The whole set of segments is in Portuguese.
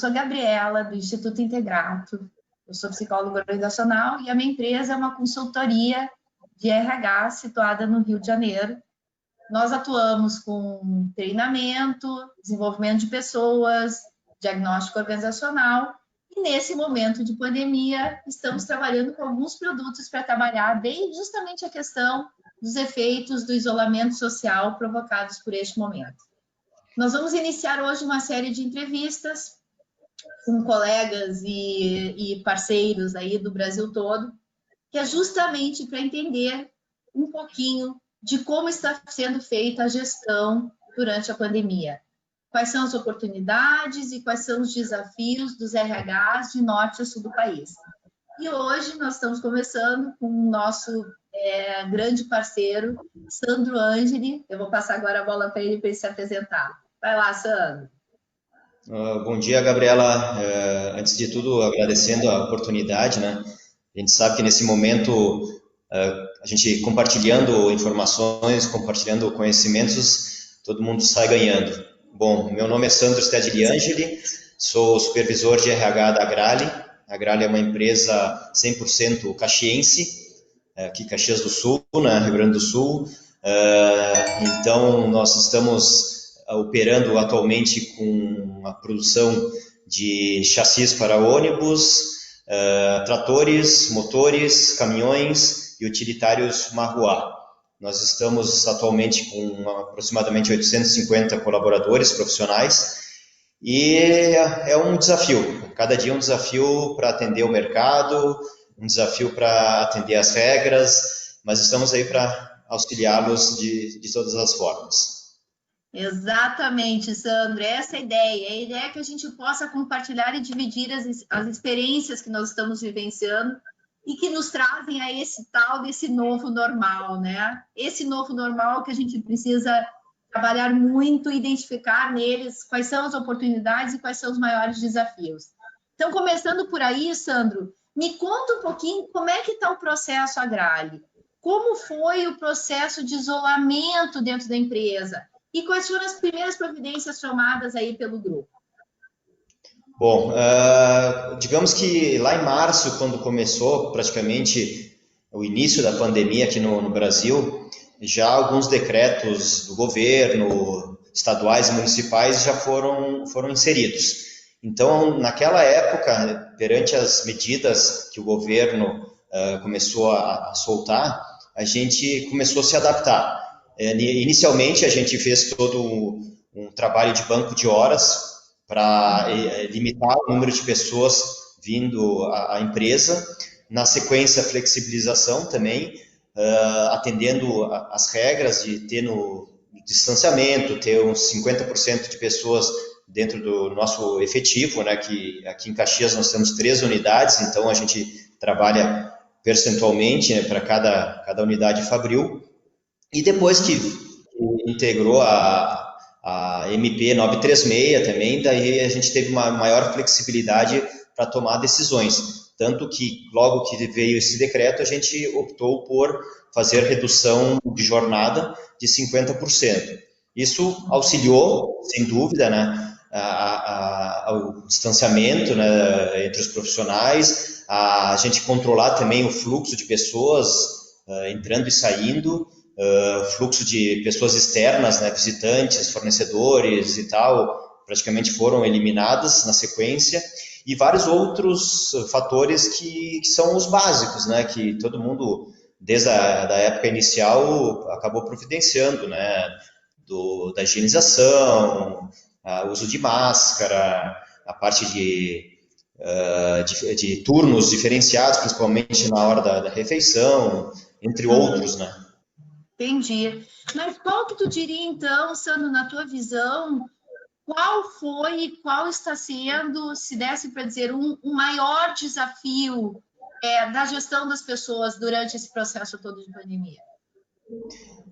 sou Gabriela, do Instituto Integrato. Eu sou psicóloga organizacional e a minha empresa é uma consultoria de RH situada no Rio de Janeiro. Nós atuamos com treinamento, desenvolvimento de pessoas, diagnóstico organizacional e nesse momento de pandemia estamos trabalhando com alguns produtos para trabalhar bem justamente a questão dos efeitos do isolamento social provocados por este momento. Nós vamos iniciar hoje uma série de entrevistas com colegas e parceiros aí do Brasil todo, que é justamente para entender um pouquinho de como está sendo feita a gestão durante a pandemia. Quais são as oportunidades e quais são os desafios dos RHs de norte a sul do país. E hoje nós estamos conversando com o nosso grande parceiro, Sandro Angeli. Eu vou passar agora a bola para ele se apresentar. Vai lá, Sandro. Bom dia, Gabriela. Antes de tudo, agradecendo a oportunidade, né? A gente sabe que nesse momento, a gente compartilhando informações, compartilhando conhecimentos, todo mundo sai ganhando. Bom, meu nome é Sandro Stediliangeli, sou supervisor de RH da Agrale. A Agrale é uma empresa 100% caxiense, aqui em Caxias do Sul, né, Rio Grande do Sul. Então, nós estamos operando atualmente com a produção de chassis para ônibus, tratores, motores, caminhões e utilitários marruá. Nós estamos atualmente com aproximadamente 850 colaboradores profissionais e é um desafio, cada dia um desafio para atender o mercado, um desafio para atender as regras, mas estamos aí para auxiliá-los de todas as formas. Exatamente, Sandro, essa é a ideia é que a gente possa compartilhar e dividir as experiências que nós estamos vivenciando e que nos trazem a esse tal desse novo normal, né? Esse novo normal que a gente precisa trabalhar muito, identificar neles quais são as oportunidades e quais são os maiores desafios. Então, começando por aí, Sandro, me conta um pouquinho como é que está o processo Agrale. Como foi o processo de isolamento dentro da empresa? E quais foram as primeiras providências tomadas aí pelo grupo? Bom, digamos que lá em março, quando começou praticamente o início da pandemia aqui no Brasil, já alguns decretos do governo, estaduais e municipais já foram inseridos. Então, naquela época, perante as medidas que o governo começou a soltar, a gente começou a se adaptar. Inicialmente, a gente fez todo um trabalho de banco de horas para limitar o número de pessoas vindo à empresa. Na sequência, flexibilização também, atendendo as regras de ter no distanciamento, ter uns 50% de pessoas dentro do nosso efetivo, né, que aqui em Caxias nós temos 3 unidades, então a gente trabalha percentualmente, né, para cada unidade fabril. E depois que integrou a MP 936 também, daí a gente teve uma maior flexibilidade para tomar decisões. Tanto que logo que veio esse decreto, a gente optou por fazer redução de jornada de 50%. Isso auxiliou, sem dúvida, né, ao distanciamento, né, entre os profissionais, a gente controlar também o fluxo de pessoas entrando e saindo, fluxo de pessoas externas, né, visitantes, fornecedores e tal, praticamente foram eliminadas na sequência, e vários outros fatores que são os básicos, né, que todo mundo, desde a época inicial, acabou providenciando, né, da higienização, uso de máscara, a parte de turnos diferenciados, principalmente na hora da refeição, entre outros, né. Entendi. Mas qual que tu diria, então, Sandro, na tua visão, qual foi e qual está sendo, se desse para dizer, um maior desafio da gestão das pessoas durante esse processo todo de pandemia?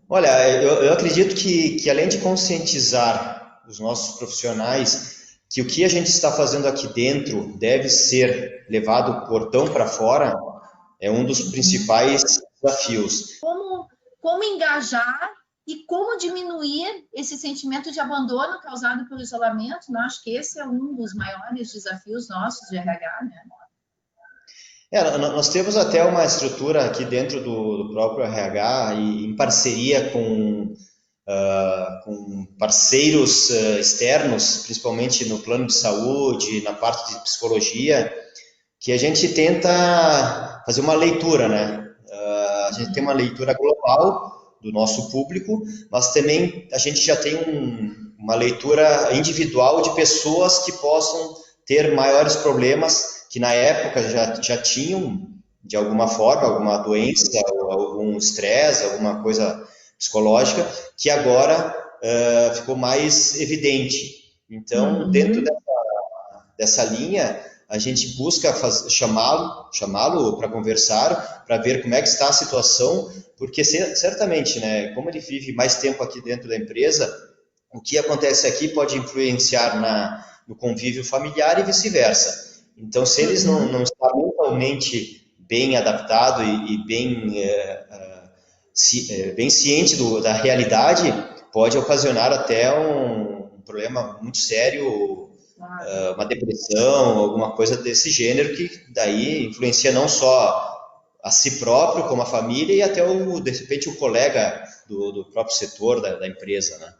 Olha, eu acredito que além de conscientizar os nossos profissionais que o que a gente está fazendo aqui dentro deve ser levado portão para fora, é um dos principais desafios. Como engajar e como diminuir esse sentimento de abandono causado pelo isolamento. Né? Acho que esse é um dos maiores desafios nossos de RH, né? Nós temos até uma estrutura aqui dentro do próprio RH e em parceria com parceiros externos, principalmente no plano de saúde, na parte de psicologia, que a gente tenta fazer uma leitura, né? A gente tem uma leitura global do nosso público, mas também a gente já tem uma leitura individual de pessoas que possam ter maiores problemas, que na época já tinham, de alguma forma, alguma doença, algum estresse, alguma coisa psicológica, que agora ficou mais evidente. Então, dentro dessa linha, a gente busca chamá-lo para conversar, para ver como é que está a situação, porque certamente, né, como ele vive mais tempo aqui dentro da empresa, o que acontece aqui pode influenciar no convívio familiar e vice-versa. Então, se eles não estão mentalmente bem adaptados e bem ciente da realidade, pode ocasionar até um problema muito sério, uma depressão, alguma coisa desse gênero, que daí influencia não só a si próprio, como a família, e até, de repente, o colega do próprio setor da empresa, né?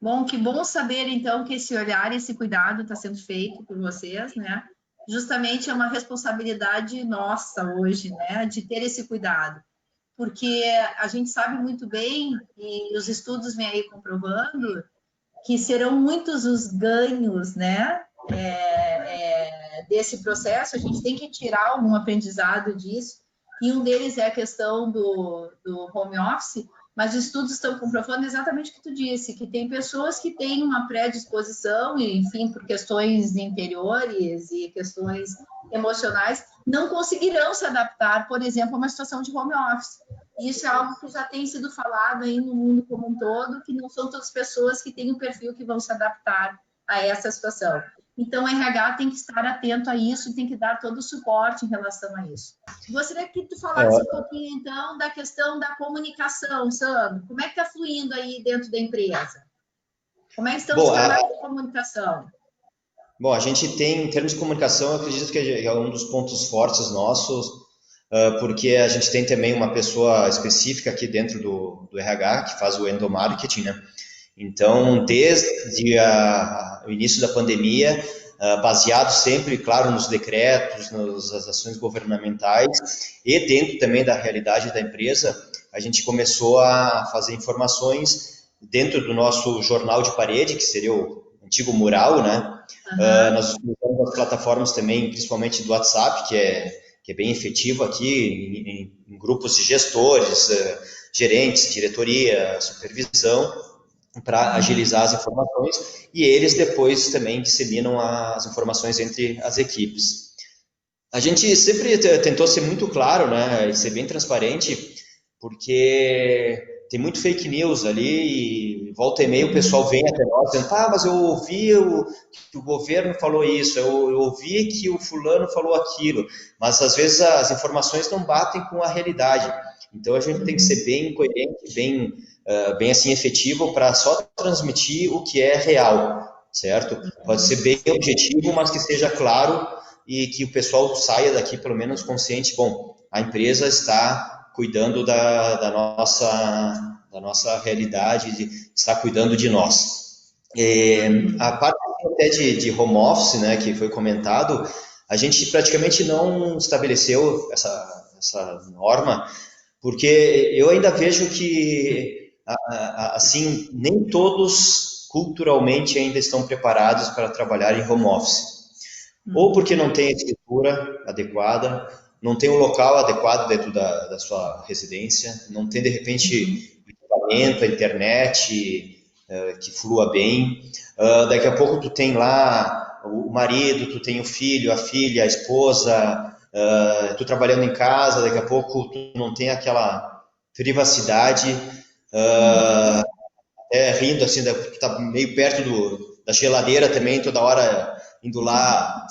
Bom, que bom saber, então, que esse olhar, esse cuidado está sendo feito por vocês, né? Justamente é uma responsabilidade nossa hoje, né? De ter esse cuidado. Porque a gente sabe muito bem, e os estudos vêm aí comprovando, que serão muitos os ganhos, né? Desse processo, a gente tem que tirar algum aprendizado disso, e um deles é a questão do home office, mas os estudos estão comprovando exatamente o que tu disse, que tem pessoas que têm uma predisposição, enfim, por questões interiores e questões emocionais, não conseguirão se adaptar, por exemplo, a uma situação de home office. Isso é algo que já tem sido falado aí no mundo como um todo, que não são todas as pessoas que têm um perfil que vão se adaptar a essa situação. Então, o RH tem que estar atento a isso, tem que dar todo o suporte em relação a isso. Gostaria que tu falasse um pouquinho, então, da questão da comunicação, Sandro. Como é que está fluindo aí dentro da empresa? Como é que estão os canais de comunicação? Bom, a gente tem, em termos de comunicação, eu acredito que é um dos pontos fortes nossos, porque a gente tem também uma pessoa específica aqui dentro do RH, que faz o endomarketing, né? Então, desde o início da pandemia, baseado sempre, claro, nos decretos, nas ações governamentais e dentro também da realidade da empresa, a gente começou a fazer informações dentro do nosso jornal de parede, que seria o antigo mural, né? Nós utilizamos as plataformas também, principalmente do WhatsApp, que é bem efetivo aqui, em grupos de gestores, gerentes, diretoria, supervisão, para agilizar as informações, e eles depois também disseminam as informações entre as equipes. A gente sempre tentou ser muito claro, né, e ser bem transparente, porque tem muito fake news ali, e volta e meia o pessoal vem até nós dizendo, mas eu ouvi que o governo falou isso, eu ouvi que o fulano falou aquilo, mas às vezes as informações não batem com a realidade. Então a gente tem que ser bem coerente, bem assim efetivo para só transmitir o que é real, certo? Pode ser bem objetivo, mas que seja claro e que o pessoal saia daqui pelo menos consciente, bom, a empresa está cuidando da nossa realidade, está cuidando de nós. A parte até de home office, né, que foi comentado, a gente praticamente não estabeleceu essa norma, porque eu ainda vejo que, assim, nem todos culturalmente ainda estão preparados para trabalhar em home office. Ou porque não tem a estrutura adequada, não tem um local adequado dentro da sua residência, não tem, de repente, o equipamento, a internet que flua bem. Daqui a pouco tu tem lá o marido, tu tem o filho, a filha, a esposa, tu trabalhando em casa, daqui a pouco tu não tem aquela privacidade, rindo assim, tu tá meio perto da geladeira também, toda hora indo lá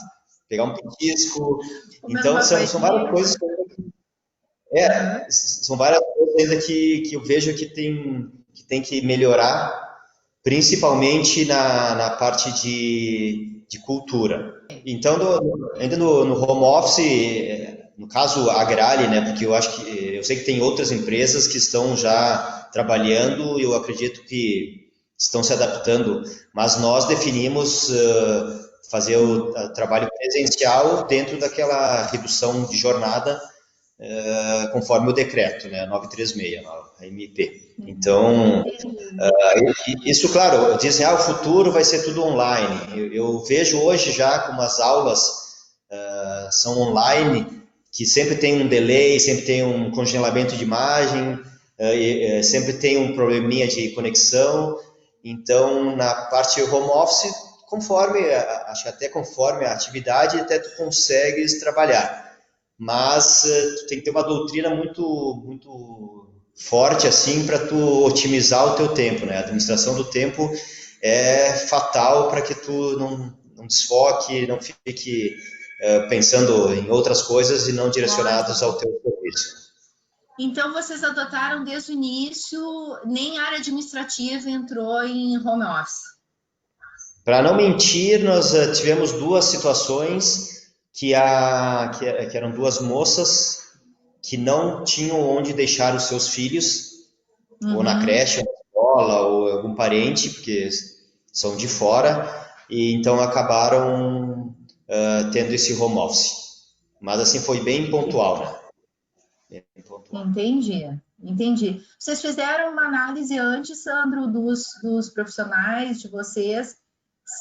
pegar um petisco. Então, são várias coisas São várias coisas ainda que eu vejo que tem que melhorar, principalmente na parte de cultura. Então, ainda no home office, no caso a Agrale, né, porque eu sei que tem outras empresas que estão já trabalhando e eu acredito que estão se adaptando, mas nós definimos fazer o trabalho presencial dentro daquela redução de jornada conforme o decreto, né, 936, a MP. Então, isso, claro, dizem, o futuro vai ser tudo online. Eu vejo hoje já como as aulas são online, que sempre tem um delay, sempre tem um congelamento de imagem, sempre tem um probleminha de conexão. Então, na parte home office, acho que até conforme a atividade, até tu consegues trabalhar. Mas tu tem que ter uma doutrina muito forte assim para tu otimizar o teu tempo, né? A administração do tempo é fatal para que tu não desfoque, não fique pensando em outras coisas e não direcionados ao teu serviço. Então, vocês adotaram desde o início, nem a área administrativa entrou em home office? Para não mentir, nós tivemos duas situações que eram duas moças que não tinham onde deixar os seus filhos, ou na creche, ou na escola, ou algum parente, porque são de fora, e então acabaram tendo esse home office. Mas assim, foi bem pontual, né? Bem pontual. Entendi. Vocês fizeram uma análise antes, Sandro, dos profissionais de vocês,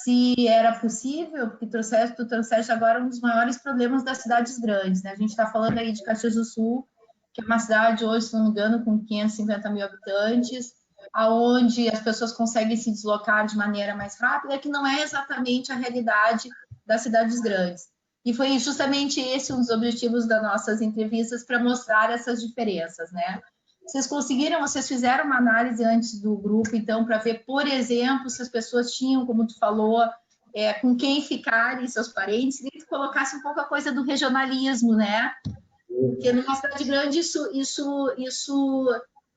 se era possível, porque tu trouxeste agora um dos maiores problemas das cidades grandes, né? A gente está falando aí de Caxias do Sul, que é uma cidade hoje, se não me engano, com 550 mil habitantes, aonde as pessoas conseguem se deslocar de maneira mais rápida, que não é exatamente a realidade das cidades grandes. E foi justamente esse um dos objetivos das nossas entrevistas, para mostrar essas diferenças, né? Vocês fizeram uma análise antes do grupo, então, para ver, por exemplo, se as pessoas tinham, como tu falou, com quem ficarem seus parentes, e tu colocasse um pouco a coisa do regionalismo, né? Porque numa cidade grande isso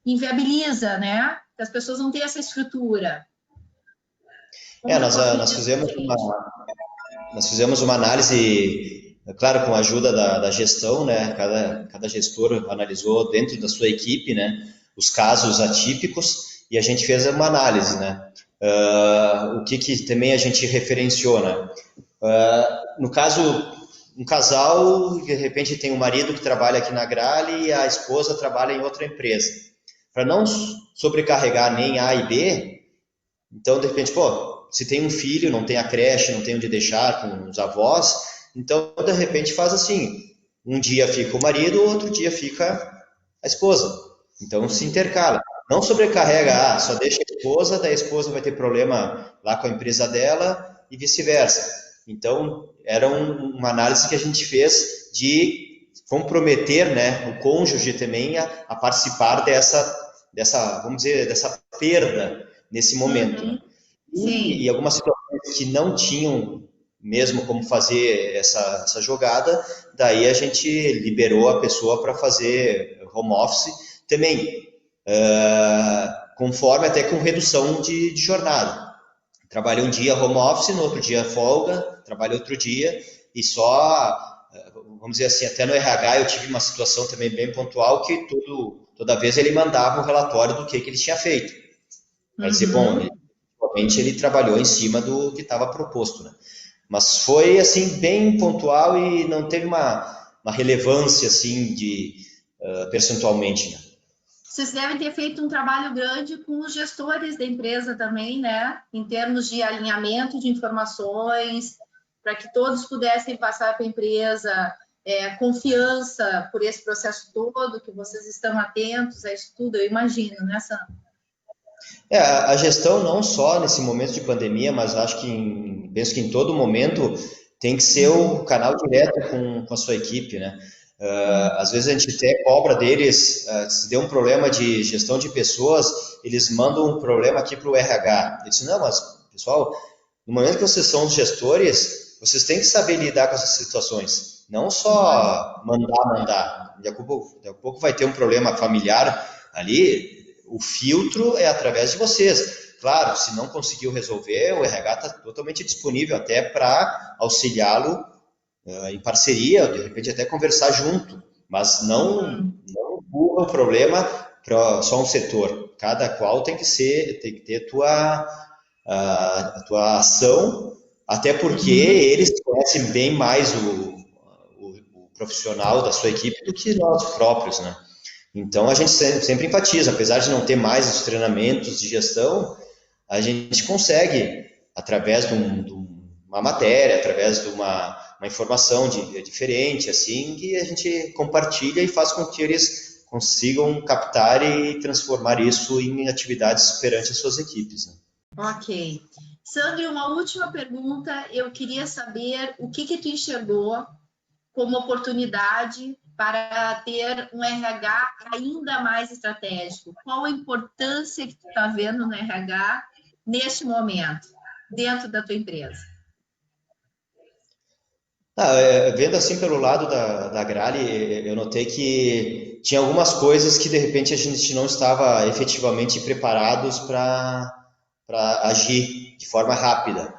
inviabiliza, né? As pessoas não têm essa estrutura. Nós fizemos uma análise, claro, com a ajuda da gestão, né? Cada gestor analisou dentro da sua equipe, né, os casos atípicos e a gente fez uma análise, né? O que também a gente referenciou, né? No caso, um casal, de repente tem um marido que trabalha aqui na Agrale e a esposa trabalha em outra empresa. Para não sobrecarregar nem A e B, então, de repente, se tem um filho, não tem a creche, não tem onde deixar com os avós, então, de repente, faz assim, um dia fica o marido, outro dia fica a esposa. Então, se intercala. Não sobrecarrega, só deixa a esposa, daí a esposa vai ter problema lá com a empresa dela e vice-versa. Então, era uma análise que a gente fez de comprometer, né, o cônjuge também a participar dessa, vamos dizer, dessa perda nesse momento. Né? E algumas situações que não tinham mesmo como fazer essa jogada, daí a gente liberou a pessoa para fazer home office também, conforme até com redução de jornada. Trabalha um dia home office, no outro dia folga, trabalha outro dia, e só, vamos dizer assim, até no RH eu tive uma situação também bem pontual que toda vez ele mandava um relatório do que ele tinha feito. Para dizer, bom, ele trabalhou em cima do que estava proposto, né? Mas foi, assim, bem pontual e não teve uma relevância, assim, percentualmente, né? Vocês devem ter feito um trabalho grande com os gestores da empresa também, né? Em termos de alinhamento de informações, para que todos pudessem passar para a empresa confiança por esse processo todo, que vocês estão atentos a isso tudo, eu imagino, né, Sandra? A gestão não só nesse momento de pandemia, mas acho que penso que em todo momento tem que ser o canal direto com a sua equipe, né? Às vezes a gente até cobra deles, se der um problema de gestão de pessoas, eles mandam um problema aqui para o RH. Eu disse, não, mas pessoal, no momento que vocês são os gestores, vocês têm que saber lidar com essas situações. Não só mandar. Daqui a pouco vai ter um problema familiar ali, o filtro é através de vocês. Claro, se não conseguiu resolver, o RH está totalmente disponível até para auxiliá-lo em parceria, de repente até conversar junto, mas não empurra o problema para só um setor. Cada qual tem que ter a tua ação, até porque eles conhecem bem mais o profissional da sua equipe do que nós próprios, né? Então a gente sempre enfatiza, apesar de não ter mais os treinamentos de gestão, a gente consegue, através de uma matéria, através de uma informação diferente, assim, que a gente compartilha e faz com que eles consigam captar e transformar isso em atividades perante as suas equipes, né? Ok. Sandro, uma última pergunta. Eu queria saber o que tu enxergou como oportunidade para ter um RH ainda mais estratégico. Qual a importância que tu está vendo no RH neste momento, dentro da tua empresa? Vendo assim pelo lado da Grale, eu notei que tinha algumas coisas que de repente a gente não estava efetivamente preparados para agir de forma rápida.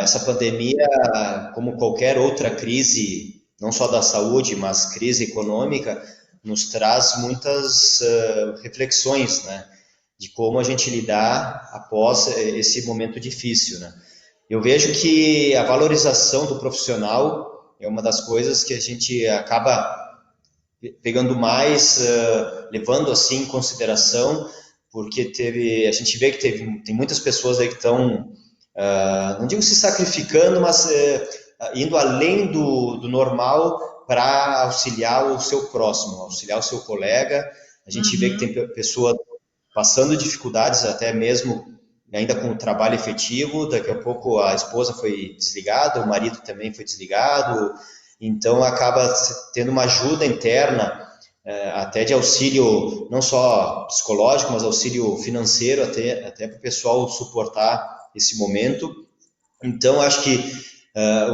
Essa pandemia, como qualquer outra crise, não só da saúde, mas crise econômica, nos traz muitas reflexões, né, de como a gente lidar após esse momento difícil, né. Eu vejo que a valorização do profissional é uma das coisas que a gente acaba pegando mais, levando assim em consideração, porque a gente vê que tem muitas pessoas aí que estão, não digo se sacrificando, mas indo além do normal para auxiliar o seu próximo, auxiliar o seu colega. A gente vê que tem pessoas passando dificuldades até mesmo ainda com o trabalho efetivo, daqui a pouco a esposa foi desligada, o marido também foi desligado, então acaba tendo uma ajuda interna, até de auxílio não só psicológico, mas auxílio financeiro até para o pessoal suportar esse momento. Então acho que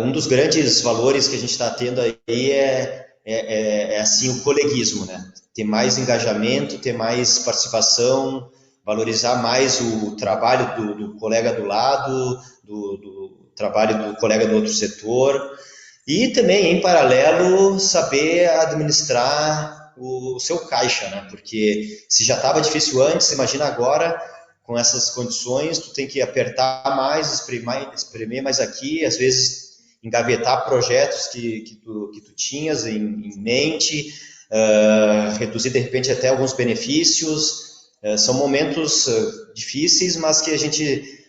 um dos grandes valores que a gente está tendo aí é assim o coleguismo, né? Ter mais engajamento, ter mais participação, valorizar mais o trabalho do colega do lado, do trabalho do colega do outro setor, e também, em paralelo, saber administrar o seu caixa, né? Porque se já estava difícil antes, imagina agora, com essas condições, tu tem que apertar mais, espremer mais aqui, às vezes engavetar projetos que tu tinhas em mente, reduzir de repente até alguns benefícios. São momentos difíceis, mas que a gente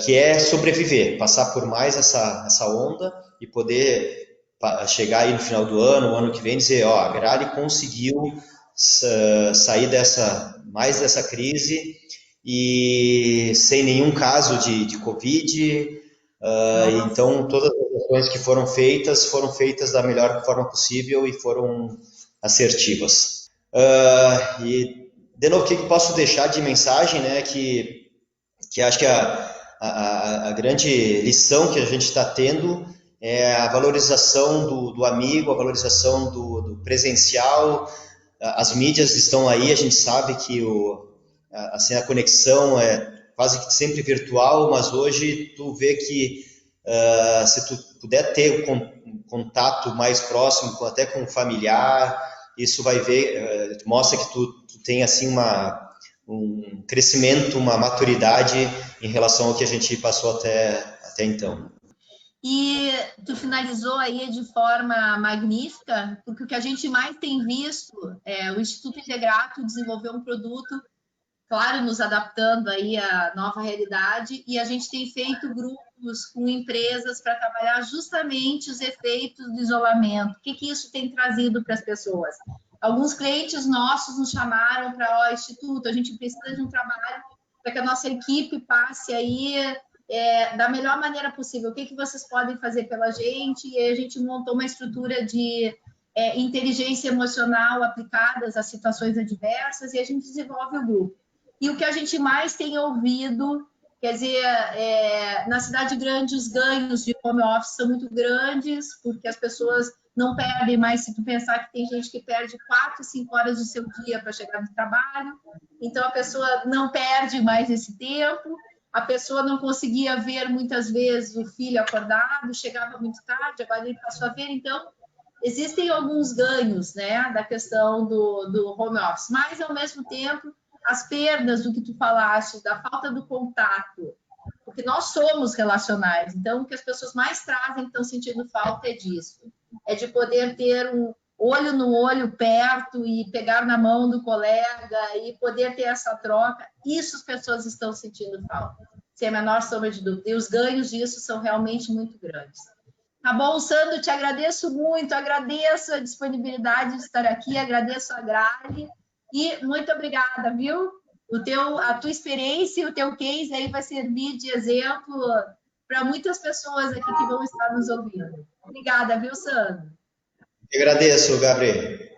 quer sobreviver, passar por mais essa onda e poder chegar aí no final do ano, o ano que vem, dizer, ó, a Grale conseguiu sair mais dessa crise e sem nenhum caso de Covid. Então, todas as ações que foram feitas da melhor forma possível e foram assertivas. E, de novo, o que eu posso deixar de mensagem, né, que acho que a grande lição que a gente está tendo é a valorização do amigo, a valorização do presencial. As mídias estão aí, a gente sabe que assim, a conexão é quase que sempre virtual, mas hoje tu vê que se tu puder ter um contato mais próximo, até com o familiar, isso vai ver, mostra que tu tem assim um crescimento, uma maturidade em relação ao que a gente passou até então. E tu finalizou aí de forma magnífica, porque o que a gente mais tem visto é o Instituto Integrato desenvolver um produto, claro, nos adaptando aí à nova realidade, e a gente tem feito grupos com empresas para trabalhar justamente os efeitos do isolamento. O que isso tem trazido para as pessoas? Alguns clientes nossos nos chamaram para o Instituto, a gente precisa de um trabalho para que a nossa equipe passe aí da melhor maneira possível. O que vocês podem fazer pela gente? E aí a gente montou uma estrutura de inteligência emocional aplicadas a situações adversas e a gente desenvolve o grupo. E o que a gente mais tem ouvido Quer dizer, na cidade grande, os ganhos de home office são muito grandes, porque as pessoas não perdem mais. Se tu pensar que tem gente que perde 4, 5 horas do seu dia para chegar no trabalho, então a pessoa não perde mais esse tempo, a pessoa não conseguia ver muitas vezes o filho acordado, chegava muito tarde, agora ele passou a ver. Então, existem alguns ganhos, né, da questão do home office, mas, ao mesmo tempo, as perdas do que tu falaste, da falta do contato, porque nós somos relacionais, então o que as pessoas mais trazem que estão sentindo falta é disso, é de poder ter um olho no olho perto e pegar na mão do colega e poder ter essa troca. Isso as pessoas estão sentindo falta, sem a menor sombra de dúvida, e os ganhos disso são realmente muito grandes. Tá bom, Sandro, te agradeço muito, agradeço a disponibilidade de estar aqui, agradeço a Grade e muito obrigada, viu? A tua experiência e o teu case aí vai servir de exemplo para muitas pessoas aqui que vão estar nos ouvindo. Obrigada, viu, Sandro? Eu agradeço, Gabriel.